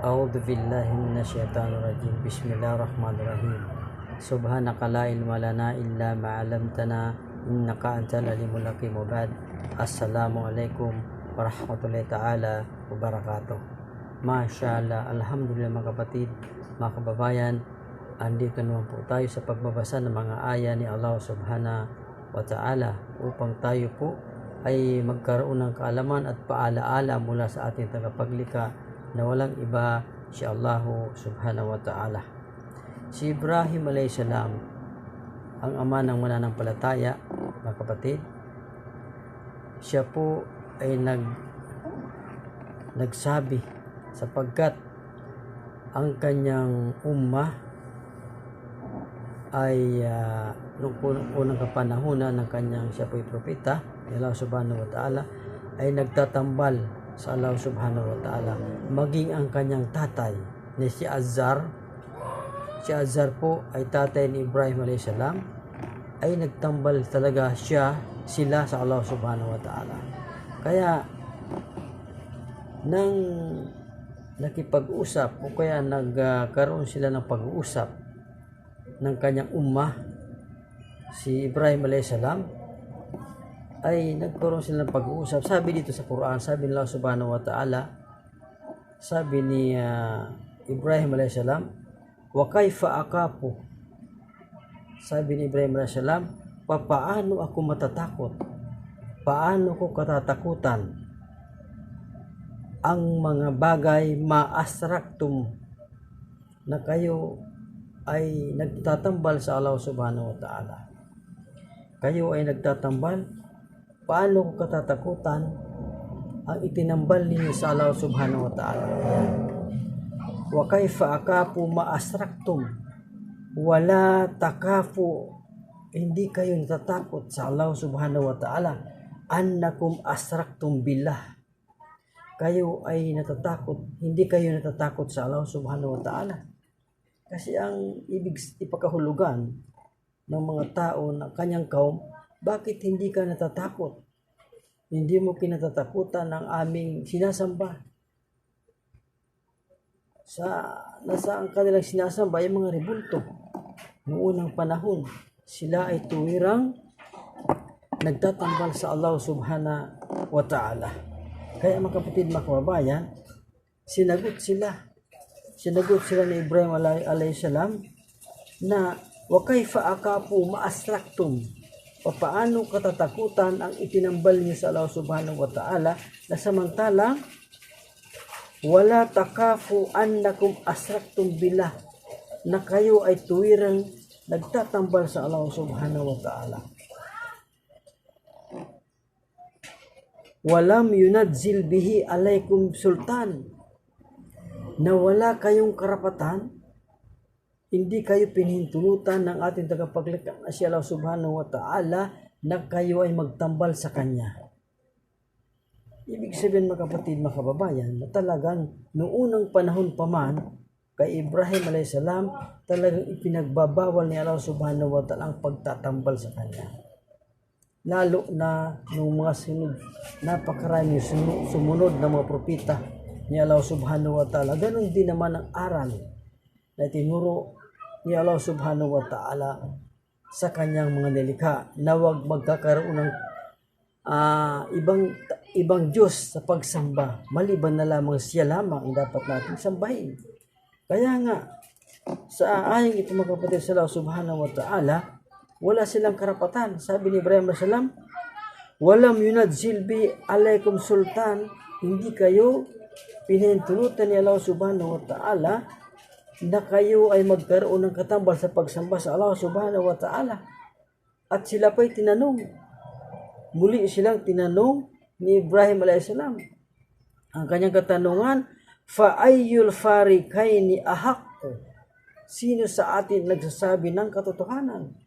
A'udzu billahi minasyaitonir rajim. Bismillahirrahmanirrahim. Subhanaka la ilma lana illa ma 'allamtana innaka antal alimul hakim. Assalamualaikum warahmatullahi taala wabarakatuh. Masyaallah, alhamdulillah mga kapatid, mga kababayan, andito naman po tayo sa pagbabasa ng mga aya ni Allah subhanahu wa ta'ala upang tayo po ay magkaroon ng kaalaman at paalaala mula sa ating tagapaglikha na walang iba si Allah subhanahu wa ta'ala. Si Ibrahim alayhis salam, ang ama ng mananampalataya, mga kapatid, siya po ay nagsabi sapagkat ang kanyang ummah ay noong unang kapanahunan ng kanyang siya po ay propeta ni Allah subhanahu wa ta'ala ay nagtatambal sa Allah subhanahu wa ta'ala, maging ang kanyang tatay ni si Azar po ay tatay ni Ibrahim alayhis salam, ay nagtambal talaga sila sa Allah subhanahu wa ta'ala. Kaya nang nakipag-usap o kaya nagkaroon sila ng pag-uusap ng kanyang ummah, si Ibrahim alayhis salam, ay nagkaroon sila ng pag-uusap. Sabi dito sa Quran, sabi ni Allah subhanahu wa ta'ala, sabi ni Ibrahim alayhis salam, wa kaifa akapu, sabi ni Ibrahim alayhis salam, paano ako matatakot, paano ko katatakutan ang mga bagay maasraktum na kayo ay nagtatambal sa Allah subhanahu wa ta'ala. Kayo ay nagtatambal, paano ko katatakutan ang itinambal ninyo sa Allah subhanahu wa ta'ala? Wa kaifa akapu maasraktum, wala takafu, hindi kayo natatakot sa Allah subhanahu wa ta'ala, annakum asraktum billah, kayo ay natatakot, hindi kayo natatakot sa Allah subhanahu wa ta'ala. Kasi ang ibig ipakahulugan ng mga tao na kanyang kaum, bakit hindi ka natatakot? Hindi mo kinatatakutan ng aming sinasamba. Nasa ang kanilang sinasamba ay mga rebulto. Noong unang panahon, sila ay tuwirang nagtatambal sa Allah subhanahu wa ta'ala. Kaya mga kapatid, mga kababayan, sinagot sila ni Ibrahim alayhis salam na wa kaifa akapu maasraktum, paano katatakutan ang itinambal niyo sa Allah subhanahu wa ta'ala, na samantalang wala takafu annakum asraktum billah, na kayo ay tuwirang nagtatambal sa Allah subhanahu wa ta'ala. Walam yunadzil bihi alaykum sultan, na wala kayong karapatan, hindi kayo pinahintulutan ng ating tagapaglikha na si Allah subhanahu wa ta'ala na kayo ay magtambal sa Kanya. Ibig sabihin mga kapatid, mga kababayan, na talagang noong unang panahon pa man kay Ibrahim alayhis salam, talagang ipinagbabawal ni Allah subhanahu wa ta'ala ang pagtatambal sa Kanya. Lalo na nung mga napakarami sumunod na mga propeta ni Allah subhanahu wa ta'ala. Ganon din naman ang aral na tinuro ni Allah subhanahu wa ta'ala sa kanyang mga nilikha, na huwag magkakaroon ng ibang Diyos sa pagsamba, maliban na lamang siya lamang ang dapat natin sambahin. Kaya nga sa ayang ito mga kapatid, sa Allah subhanahu wa ta'ala, wala silang karapatan. Sabi ni Ibrahim alayhis salam, walam yunadzil bi alaykum sultan, hindi kayo pinahintulutan ni Allah subhanahu wa ta'ala na kayo ay magkaroon ng katambal sa pagsamba sa Allah subhanahu wa ta'ala. At sila pa'y tinanong, muli silang tinanong ni Ibrahim alayhis salam. Ang kanyang katanungan, fa ayyul farikaini ahaq, sino sa atin nagsasabi ng katotohanan?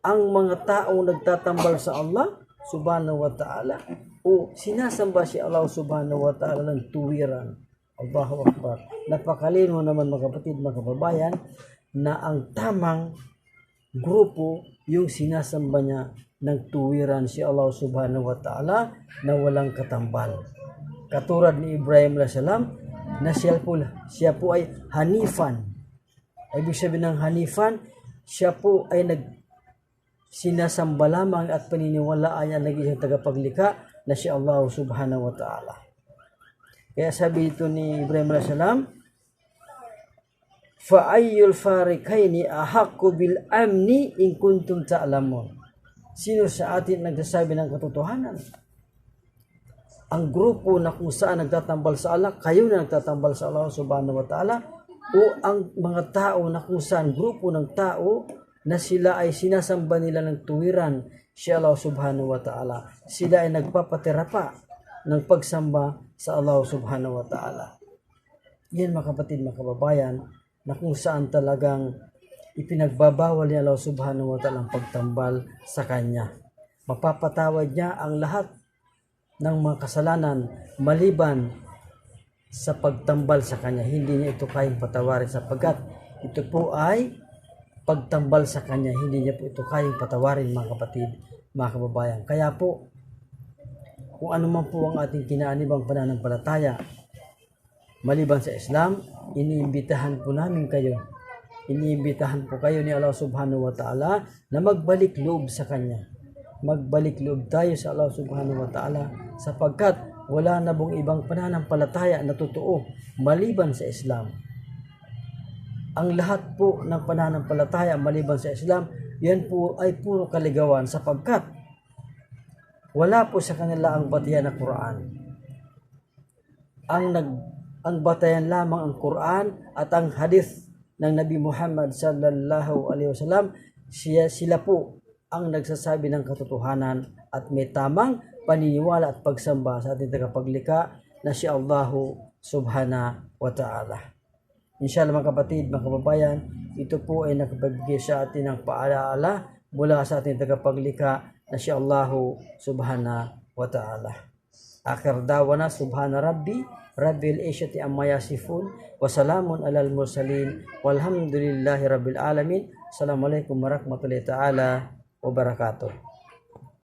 Ang mga taong nagtatambal sa Allah subhanahu wa ta'ala o sinasamba si Allah subhanahu wa ta'ala ng tuwiran? Allahu Akbar. Napakalino naman mga kapatid, mga kababayan, na ang tamang grupo yung sinasamba niya ng tuwiran si Allah subhanahu wa ta'ala na walang katambal. katulad ni Ibrahim alayhi salam na siya po ay hanifan. Ibig sabihin ng hanifan, siya po ay sinasamba lamang at paniniwalaan niya nag-isang tagapaglikha na si Allah subhanahu wa ta'ala. Kaya sabi ito ni Ibrahim alayhi salam, fa'ayyul farikaini ahakku bil amni in kuntum ta'lamun. Sino sa atin nagsasabi ng katotohanan? Ang grupo na kung saan nagtatambal sa Allah, kayo na nagtatambal sa Allah subhanahu wa ta'ala, o ang mga tao na kung saan grupo ng tao na sila ay sinasamba nila ng tuwiran si Allah subhanahu wa ta'ala. Sila ay nagpapatira pa ng pagsamba sa Allah subhanahu wa ta'ala. Yan mga kapatid, mga kababayan, na kung saan talagang ipinagbabawal ni Allah subhanahu wa ta'ala ang pagtambal sa Kanya. Mapapatawad niya ang lahat ng mga kasalanan maliban sa pagtambal sa Kanya. Hindi niya ito kayang patawarin sapagkat ito po ay pagtambal sa Kanya. Hindi niya po ito kayang patawarin mga kapatid, mga kababayan. Kaya po, kung ano man po ang ating kinaanibang pananampalataya, maliban sa Islam, iniimbitahan po namin kayo. Iniimbitahan po kayo ni Allah subhanahu wa ta'ala na magbalik loob sa Kanya. Magbalik loob tayo sa Allah subhanahu wa ta'ala sapagkat wala na pong ibang pananampalataya na totoo maliban sa Islam. Ang lahat po ng pananampalataya maliban sa Islam, yan po ay puro kaligawan sapagkat wala po sa kanila ang batayan ng Quran. Ang batayan lamang ang Quran at ang hadith ng Nabi Muhammad sallallahu alaihi wasallam. Sila po ang nagsasabi ng katotohanan at may tamang paniniwala at pagsamba sa ating tagapaglikha na si Allah subhanahu wa ta'ala. Inshallah mga kapatid, mga kababayan, ito po ay nakapagbigay sa atin ng paalaala mula sa ating tagapaglikha na si Allah subhanahu wa ta'ala. Akhir dawana subhana rabbi rabbil isyati amma yasifun wa salamun alal mursalin walhamdulillahi rabbil alamin. Assalamualaikum warahmatullahi ta'ala wabarakatuh.